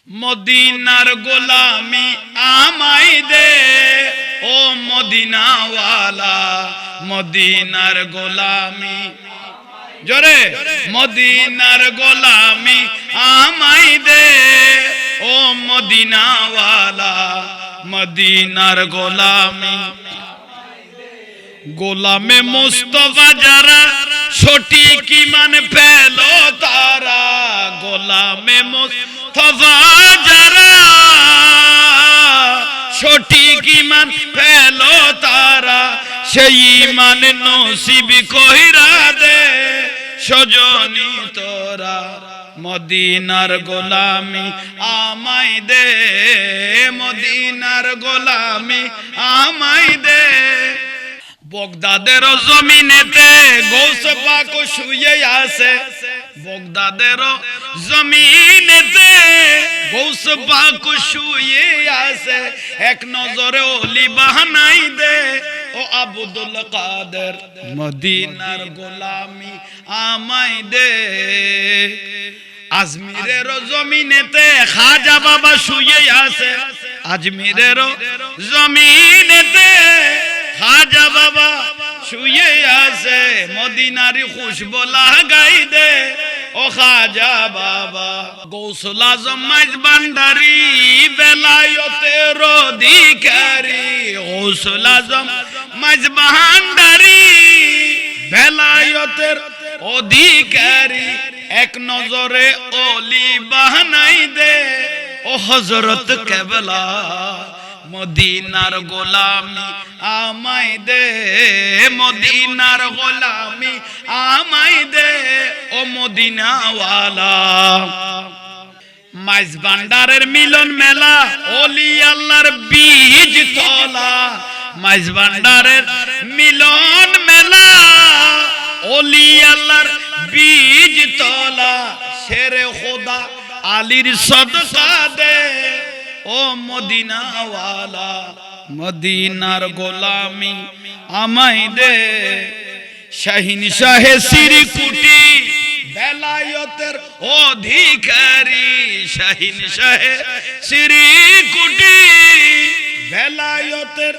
মদিনার গোলামি আমায় দে ও মদিনাওয়ালা, মদিনার গোলামি জোরে, মদিনার গোলামি আমায় দে ও মদিনাওয়ালা, মদিনার গোলামি। গোলামে মুস্তাফা যারা সঠিক ঈমান পেল তারা, গোলামে মুস্তাফা যারা সঠিক ঈমান পেল তারা, সেই ঈমান নসিব কইরা দে সজনী তোরা। মদিনার গোলামি আমায় দে, মদিনার গোলামি আমায় দে। বগদাদের জমিনেতে গৌস পাক শুয়ে আছে, বগদাদের জমিনেতে গৌস পাক শুয়ে আছে, এক নজরে ওলি বানাই দে ও আব্দুল কাদের, মদিনার গোলামি আমায় দে। আজমিরের জমিনেতে খাজা বাবা শুয়ে আছে, আজমিরের জমিনেতে খাজা বাবা শুয়ে আছে, মদিনারি খুশবু লাগাই দে ও খাজা বাবা। গৌসুল আজম মাইজ ভান্ডারি বেলায়েতের অধিকারী, গৌসুল আজম মাইজ ভান্ডারি বেলায়েতের অধিকারী, এক নজরে ওলি বানাই দে ও হযরত কেবলা, মদিনার গোলামি আমায় দে, মদিনার গোলামি আমায় দে ও মদিনাওয়ালা। মাইজ ভান্ডারের মিলন মেলা ওলি আল্লাহর বীজ তলা, মাইজ ভান্ডারের মিলন মেলা ওলি আল্লাহর বীজ তলা, শেরে খোদা আলীর সদকা দে ও মদিনাওয়ালা, মদিনার গোলামি আমায় দে। শাহিন শাহে শ্রীকুটি বেলায়েতের অধিকারী, শাহিন শাহে শ্রীকুটি বেলায়েতের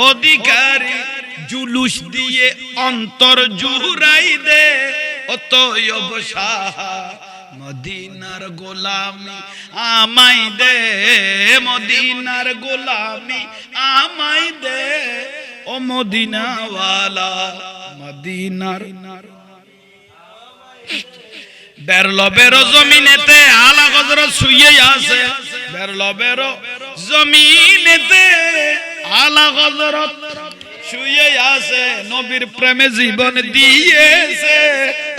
অধিকারী, জুলুস দিয়ে অন্তর জুড়াই দে ও তৈয়ব শাহ, মদিনার গোলামি আমায় দে, মদিনার গোলামি আমায় দে ও মদিনাওয়ালা, মদিনার। বেরলবের জমিনেতে আলা হযরত শুয়ে আছে, বেরলবের জমিনেতে আলা হযরত শুয়ে আছে, নবীর প্রেমে জীবন দিয়েছে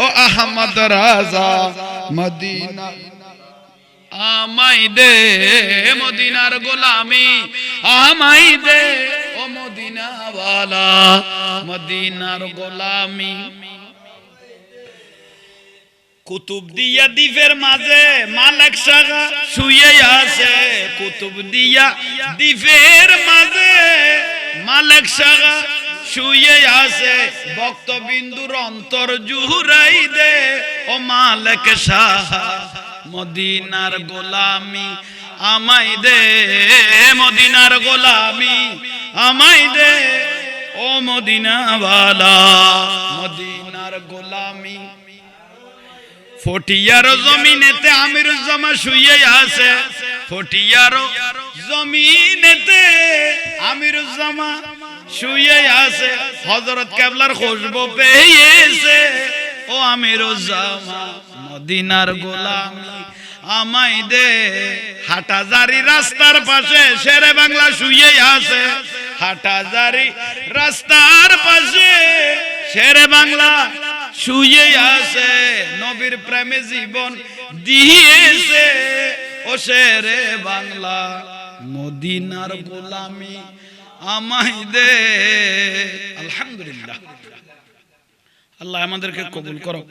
ও আহমদ রাজা, মদিনা আমায় দে, মদিনার গোলামি আমায় দে ও মদিনাওয়ালা, মদিনার গোলামি। কুতুবদিয়া দ্বীপের মাঝে মালিক শাহ শুয়ে আছে, কুতুবদিয়া দ্বীপের মাঝে মালিক শাহ শুয়ে আছে, ভক্তবিন্দুর অন্তর জুড়াই দে ও মালিক শাহ, মদিনার গোলামি আমায় দে, মদিনার গোলামি আমায় দে ও মদিনাওয়ালা, মদিনার গোলামি। ফটিয়ার জমিনেতে আমিরুজ্জামান শুয়ে আছে, ফটিয়ার জমিনেতে আমিরুজ্জামান শুয়ে আছে, হযরত কেবলার খুশবু পেয়েছে ও আমিরুজ্জামান, মদিনার গোলামি আমায় দে। হাটাজারি রাস্তার পাশে শেরে বাংলা শুয়ে আছে, হাটাজারি রাস্তার পাশে শেরে বাংলা শুয়ে আছে, নবীর প্রেমে জীবন দিয়েছে ও শেরে বাংলা, মদিনার গোলামি আমায় দে। আলহামদুলিল্লাহ, আল্লাহ আমাদেরকে কবুল করো।